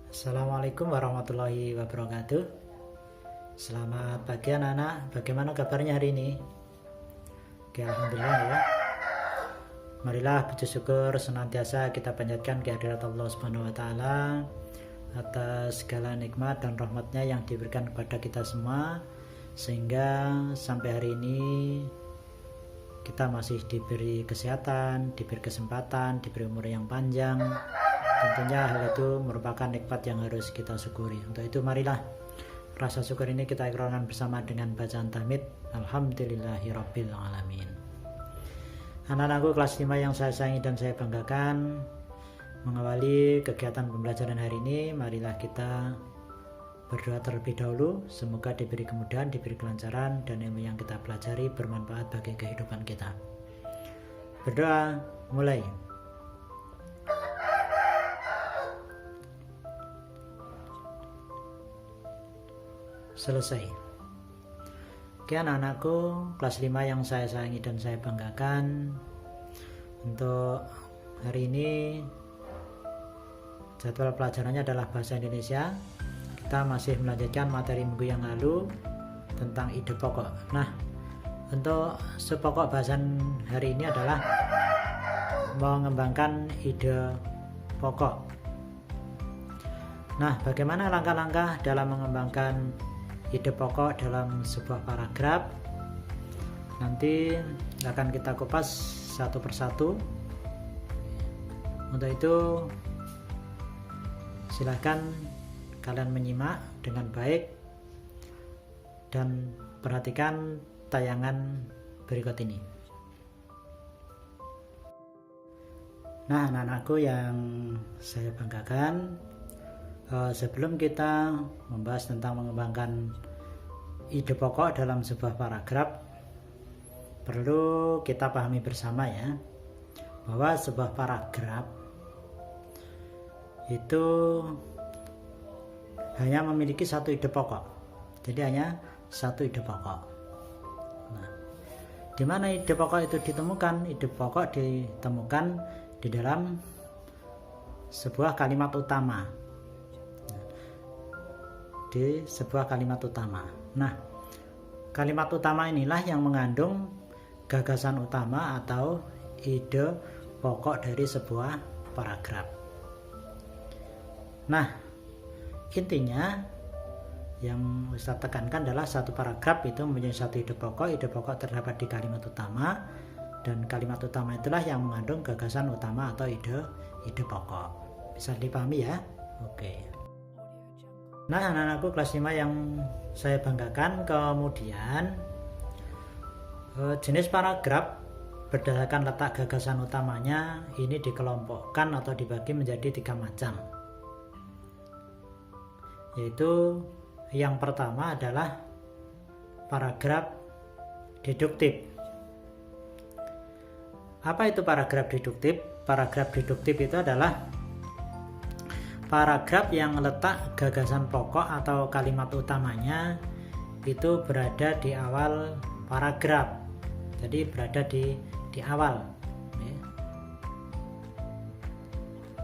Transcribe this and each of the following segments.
Assalamualaikum warahmatullahi wabarakatuh. Selamat pagi anak-anak, bagaimana kabarnya hari ini? Oke, alhamdulillah ya. Marilah puji syukur senantiasa kita panjatkan kehadirat Allah Subhanahu wa taala atas segala nikmat dan rahmatnya yang diberikan kepada kita semua, sehingga sampai hari ini kita masih diberi kesehatan, diberi kesempatan, diberi umur yang panjang. Tentunya hal itu merupakan nikmat yang harus kita syukuri. Untuk itu marilah rasa syukur ini kita ikrarkan bersama dengan bacaan tahmid Alhamdulillahirabbil alamin. Anak-anakku kelas 5 yang saya sayangi dan saya banggakan, mengawali kegiatan pembelajaran hari ini, marilah kita berdoa terlebih dahulu. Semoga diberi kemudahan, diberi kelancaran, dan ilmu yang kita pelajari bermanfaat bagi kehidupan kita. Berdoa, mulai. Selesai. Oke anak-anakku kelas 5 yang saya sayangi dan saya banggakan, untuk hari ini jadwal pelajarannya adalah bahasa Indonesia. Kita masih melanjutkan materi minggu yang lalu tentang ide pokok. Nah, untuk subpokok bahasan hari ini adalah mengembangkan ide pokok. Nah, bagaimana langkah-langkah dalam mengembangkan ide pokok dalam sebuah paragraf? Nanti akan kita kupas satu persatu. Untuk itu silahkan kalian menyimak dengan baik dan perhatikan tayangan berikut ini. Nah, anak-anakku yang saya banggakan, sebelum kita membahas tentang mengembangkan ide pokok dalam sebuah paragraf, perlu kita pahami bersama ya, bahwa sebuah paragraf itu hanya memiliki satu ide pokok. Jadi hanya satu ide pokok. Nah, di mana ide pokok itu ditemukan? Ide pokok ditemukan di dalam sebuah kalimat utama. Di sebuah kalimat utama. Nah, kalimat utama inilah yang mengandung gagasan utama atau ide pokok dari sebuah paragraf. Nah, intinya yang Ustaz tekankan adalah satu paragraf itu mempunyai satu ide pokok terdapat di kalimat utama, dan kalimat utama itulah yang mengandung gagasan utama atau ide pokok. Bisa dipahami ya? Oke. Nah, anak-anakku kelas 5 yang saya banggakan, kemudian jenis paragraf berdasarkan letak gagasan utamanya ini dikelompokkan atau dibagi menjadi 3 macam. Yaitu yang pertama adalah paragraf deduktif. Apa itu paragraf deduktif? Paragraf deduktif itu adalah paragraf yang letak gagasan pokok atau kalimat utamanya itu berada di awal paragraf. Jadi berada di awal.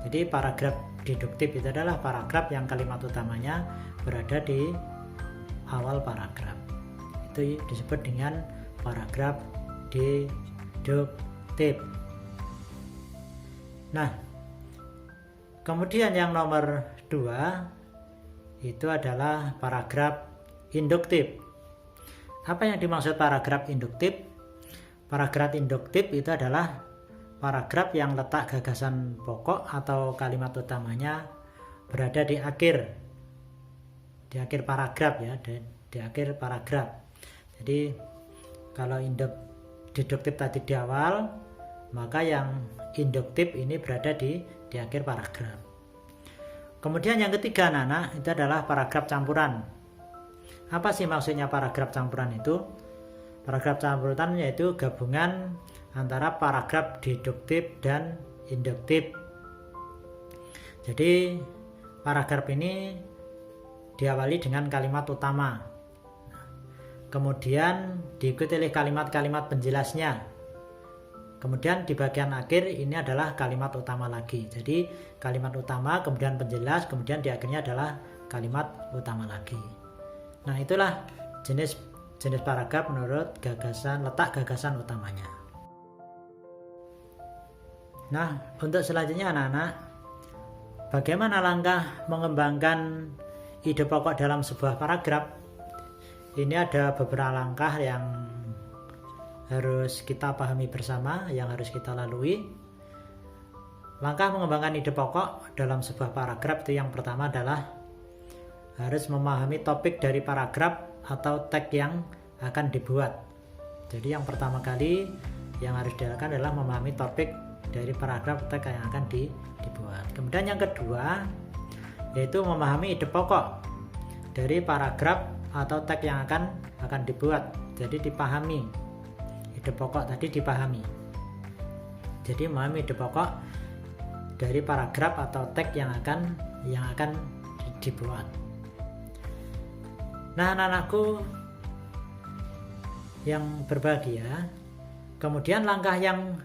Jadi paragraf deduktif itu adalah paragraf yang kalimat utamanya berada di awal paragraf. Itu disebut dengan paragraf deduktif. Nah, kemudian yang nomor 2 itu adalah paragraf induktif. Apa yang dimaksud paragraf induktif? Paragraf induktif itu adalah paragraf yang letak gagasan pokok atau kalimat utamanya berada di akhir paragraf ya, di akhir paragraf. Jadi kalau deduktif tadi di awal, maka yang induktif ini berada di akhir paragraf. Kemudian yang ketiga anak-anak itu adalah paragraf campuran. Apa sih maksudnya paragraf campuran itu? Paragraf campuran yaitu gabungan antara paragraf deduktif dan induktif. Jadi paragraf ini diawali dengan kalimat utama, kemudian diikuti oleh kalimat-kalimat penjelasnya, Kemudian di bagian akhir ini adalah kalimat utama lagi. Jadi kalimat utama, kemudian penjelas, kemudian di akhirnya adalah kalimat utama lagi. Nah, itulah jenis paragraf menurut letak gagasan utamanya. Nah, untuk selanjutnya anak-anak, bagaimana langkah mengembangkan ide pokok dalam sebuah paragraf? Ini ada beberapa langkah yang harus kita pahami bersama, yang harus kita lalui. Langkah mengembangkan ide pokok dalam sebuah paragraf itu yang pertama adalah harus memahami topik dari paragraf atau tag yang akan dibuat. Jadi yang pertama kali yang harus dilakukan adalah memahami topik dari paragraf tag yang akan dibuat. Kemudian yang kedua yaitu memahami ide pokok dari paragraf atau tag yang akan dibuat. Jadi dipahami ide pokok tadi, dipahami. Jadi memahami ide pokok dari paragraf atau tag yang akan dibuat. Nah, anak-anakku yang berbahagia, kemudian langkah yang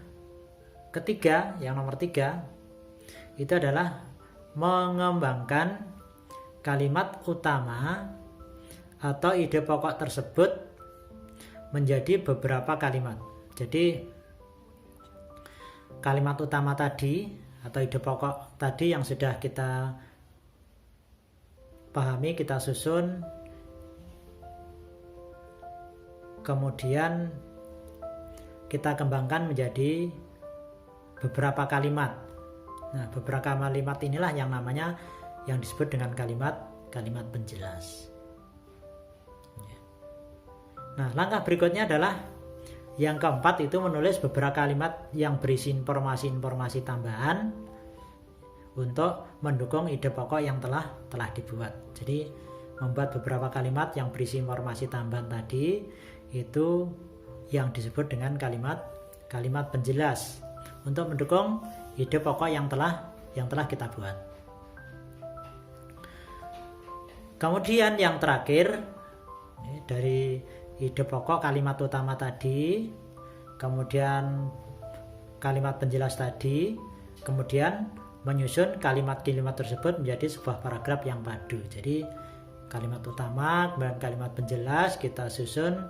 ketiga, yang nomor 3 itu adalah mengembangkan kalimat utama atau ide pokok tersebut menjadi beberapa kalimat. Jadi kalimat utama tadi atau ide pokok tadi yang sudah kita pahami, kita susun, kemudian kita kembangkan menjadi beberapa kalimat. Nah, beberapa kalimat inilah yang namanya yang disebut dengan kalimat penjelas. Nah, langkah berikutnya adalah yang keempat, itu menulis beberapa kalimat yang berisi informasi-informasi tambahan untuk mendukung ide pokok yang telah dibuat. Jadi membuat beberapa kalimat yang berisi informasi tambahan tadi itu yang disebut dengan kalimat penjelas untuk mendukung ide pokok yang telah kita buat. Kemudian yang terakhir dari ide pokok kalimat utama tadi, kemudian kalimat penjelas tadi, kemudian menyusun kalimat-kalimat tersebut menjadi sebuah paragraf yang padu. Jadi kalimat utama, kemudian kalimat penjelas kita susun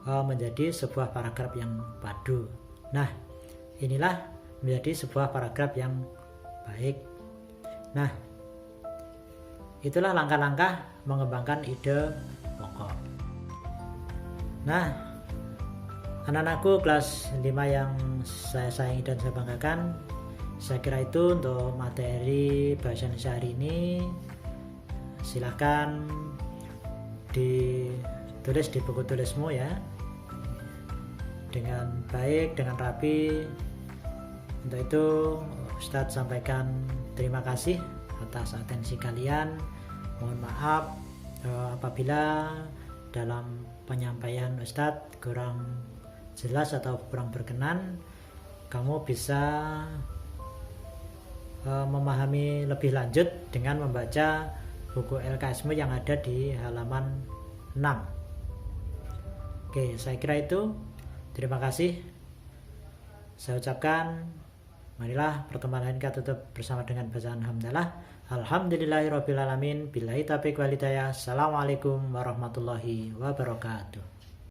menjadi sebuah paragraf yang padu. Nah, inilah menjadi sebuah paragraf yang baik. Nah, itulah langkah-langkah mengembangkan ide pokok. Nah, anak-anakku kelas 5 yang saya sayangi dan saya banggakan, saya kira itu untuk materi bahasa Indonesia hari ini. Silahkan ditulis di buku tulismu ya, dengan baik, dengan rapi. Untuk itu Ustadz sampaikan terima kasih atas atensi kalian. Mohon maaf apabila dalam penyampaian Ustadz kurang jelas atau kurang berkenan. Kamu bisa memahami lebih lanjut dengan membaca buku LKSmu yang ada di halaman 6. Oke, saya kira itu. Terima kasih. Saya ucapkan, marilah pertemuan lain kita tutup bersama dengan bacaan hamdalah. Alhamdulillahirrabbilalamin. Billahi taufiq wal hidayah. Assalamualaikum warahmatullahi wabarakatuh.